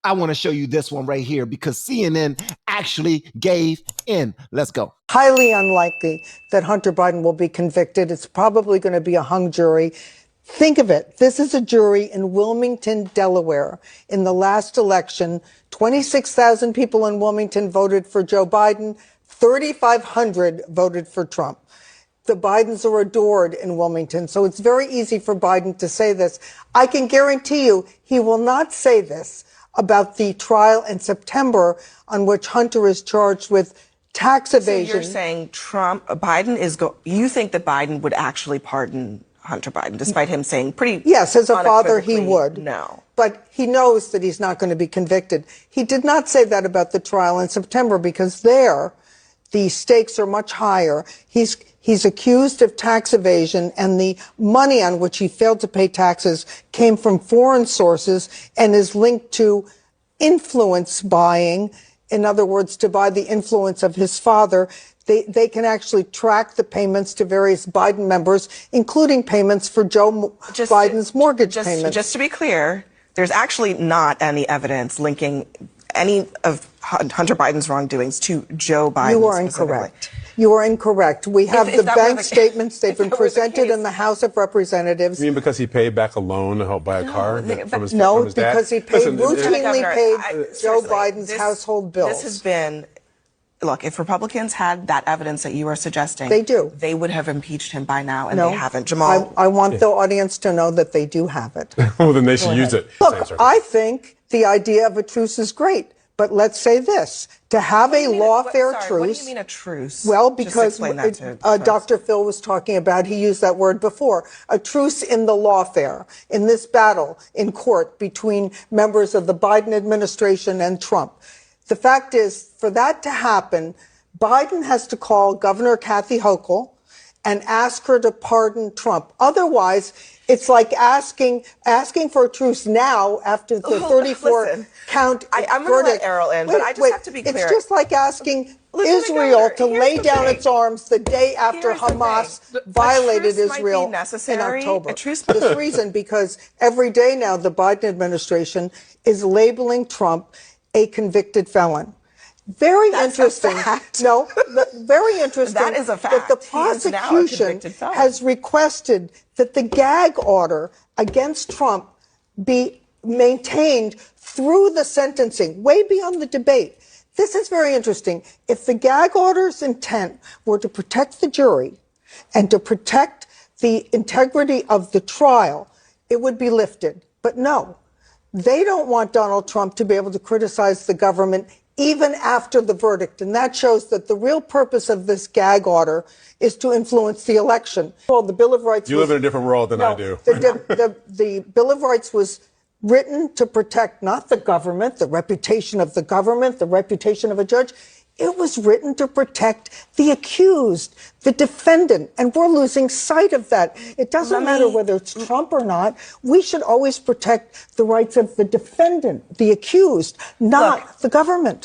I want to show you this one right here because CNN actually gave in. Let's go. Highly unlikely that Hunter Biden will be convicted. It's probably going to be a hung jury. Think of it. This is a jury in Wilmington, Delaware. In the last election, 26,000 people in Wilmington voted for Joe Biden. 3,500 voted for Trump. The Bidens are adored in Wilmington, so it's very easy for Biden to say this. I can guarantee you he will not say this about the trial in September on which Hunter is charged with tax evasion. So you're saying you think that Biden would actually pardon Hunter Biden, despite him saying Yes, as a father, he would. No. But he knows that he's not going to be convicted. He did not say that about the trial in September because there, the stakes are much higher. He's accused of tax evasion, and the money on which he failed to pay taxes came from foreign sources and is linked to influence buying. In other words, to buy the influence of his father. They can actually track the payments to various Biden members, including payments for Joe Biden's mortgage payments. Just to be clear, there's actually not any evidence linking any of Hunter Biden's wrongdoings to Joe Biden. You are incorrect. You are incorrect. We have the bank statements. They've been presented in the House of Representatives. You mean because he paid back a loan to help buy a car from his dad? No, because he routinely paid Joe Biden's household bills. This has been... Look, if Republicans had that evidence that you are suggesting, they would have impeached him by now, and they haven't. Jamal, I want the audience to know that they do have it. Well, then they should use it. Look, I think the idea of a truce is great, but let's say this: to have a lawfare truce. What do you mean a truce? Well, because Dr. Phil was talking about, he used that word before, a truce in the lawfare, in this battle in court between members of the Biden administration and Trump. The fact is, for that to happen, Biden has to call Governor Kathy Hochul and ask her to pardon Trump. Otherwise, it's like asking for a truce now after the 34-count verdict. I'm going to let Errol in, but I just have to be clear. It's just like asking Israel to lay down its arms the day after Hamas violated Israel in October. For this reason, because every day now the Biden administration is labeling Trump a convicted felon. Very interesting. No, very interesting. That is a fact. That the prosecution has requested that the gag order against Trump be maintained through the sentencing, way beyond the debate. This is very interesting. If the gag order's intent were to protect the jury and to protect the integrity of the trial, it would be lifted. But no. They don't want Donald Trump to be able to criticize the government even after the verdict. And that shows that the real purpose of this gag order is to influence the election. Well, the Bill of Rights live in a different world than I do. The Bill of Rights was written to protect not the government, the reputation of the government, the reputation of a judge. It was written to protect the accused, the defendant, and we're losing sight of that. It doesn't matter whether it's Trump or not. We should always protect the rights of the defendant, the accused, not the government.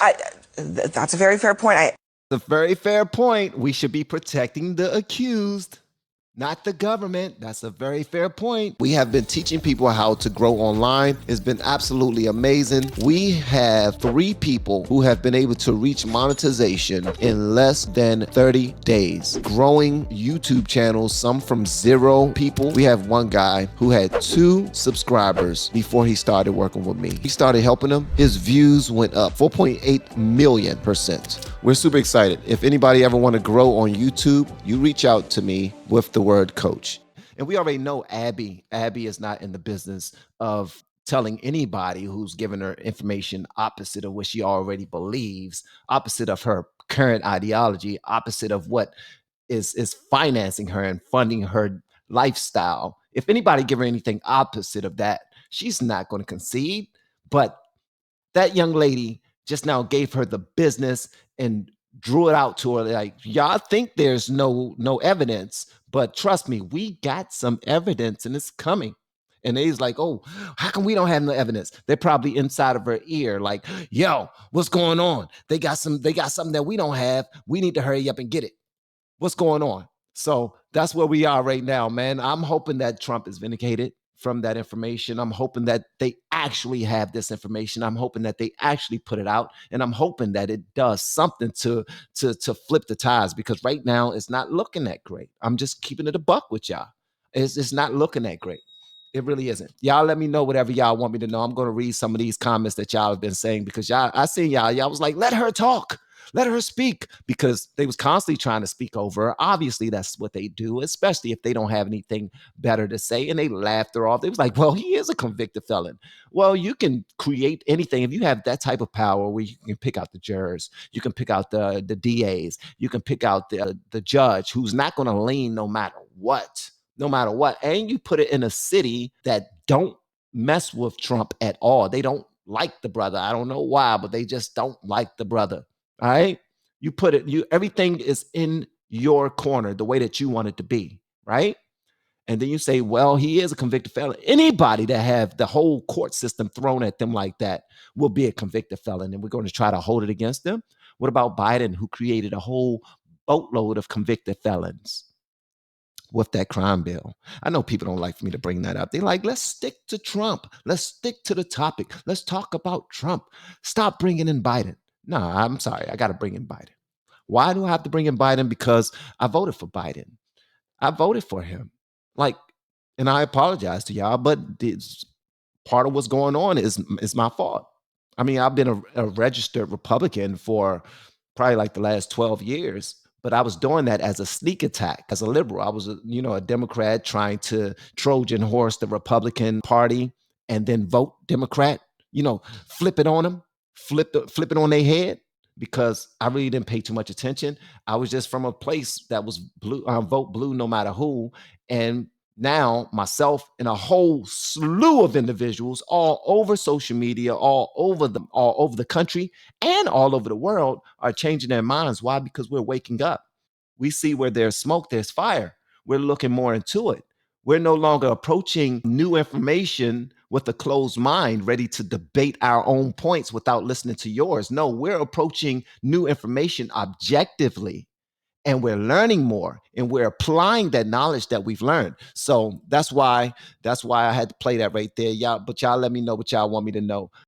That's a very fair point. It's a very fair point. We should be protecting the accused, not the government. That's a very fair point. We have been teaching people how to grow online. It's been absolutely amazing. We have 3 people who have been able to reach monetization in less than 30 days. Growing YouTube channels, some from 0 people. We have one guy who had 2 subscribers before he started working with me. He started helping him. His views went up 4.8 million%. We're super excited. If anybody ever want to grow on YouTube, you reach out to me with the word coach. And we already know Abby is not in the business of telling anybody who's giving her information opposite of what she already believes, opposite of her current ideology, opposite of what is financing her and funding her lifestyle. If anybody give her anything opposite of that, she's not going to concede. But that young lady just now gave her the business and drew it out to her like, y'all think there's no evidence, but trust me, we got some evidence and it's coming. And he's like, oh, how come we don't have no evidence? They're probably inside of her ear like, yo, what's going on? They got something that we don't have. We need to hurry up and get it. What's going on? So that's where we are right now, man. I'm hoping that Trump is vindicated from that information. I'm hoping that they actually have this information. I'm hoping that they actually put it out, and I'm hoping that it does something to flip the tides, because right now it's not looking that great. I'm just keeping it a buck with y'all. It's not looking that great. It really isn't. Y'all let me know whatever y'all want me to know. I'm going to read some of these comments that y'all have been saying, because I seen y'all was like, let her talk. Let her speak, because they was constantly trying to speak over her. Obviously, that's what they do, especially if they don't have anything better to say. And they laughed her off. They was like, well, he is a convicted felon. Well, you can create anything. If you have that type of power where you can pick out the jurors, you can pick out the DAs, you can pick out the judge who's not going to lean no matter what. No matter what. And you put it in a city that don't mess with Trump at all. They don't like the brother. I don't know why, but they just don't like the brother. All right. You put it, everything is in your corner the way that you want it to be. Right. And then you say, well, he is a convicted felon. Anybody that have the whole court system thrown at them like that will be a convicted felon. And we're going to try to hold it against them. What about Biden, who created a whole boatload of convicted felons with that crime bill? I know people don't like for me to bring that up. They're like, let's stick to Trump. Let's stick to the topic. Let's talk about Trump. Stop bringing in Biden. No, I'm sorry. I got to bring in Biden. Why do I have to bring in Biden? Because I voted for Biden. I voted for him. Like, and I apologize to y'all, but part of what's going on is my fault. I mean, I've been a registered Republican for probably like the last 12 years, but I was doing that as a sneak attack, as a liberal. I was a Democrat trying to Trojan horse the Republican Party and then vote Democrat, flip it on them, flip it on their head, because I really didn't pay too much attention. I was just from a place that was blue, vote blue no matter who. And now myself and a whole slew of individuals all over social media, all over the country and all over the world are changing their minds. Why? Because we're waking up. We see where there's smoke, there's fire. We're looking more into it. We're no longer approaching new information with a closed mind, ready to debate our own points without listening to yours. No, we're approaching new information objectively, and we're learning more, and we're applying that knowledge that we've learned. So that's why I had to play that right there. Y'all, but y'all let me know what y'all want me to know.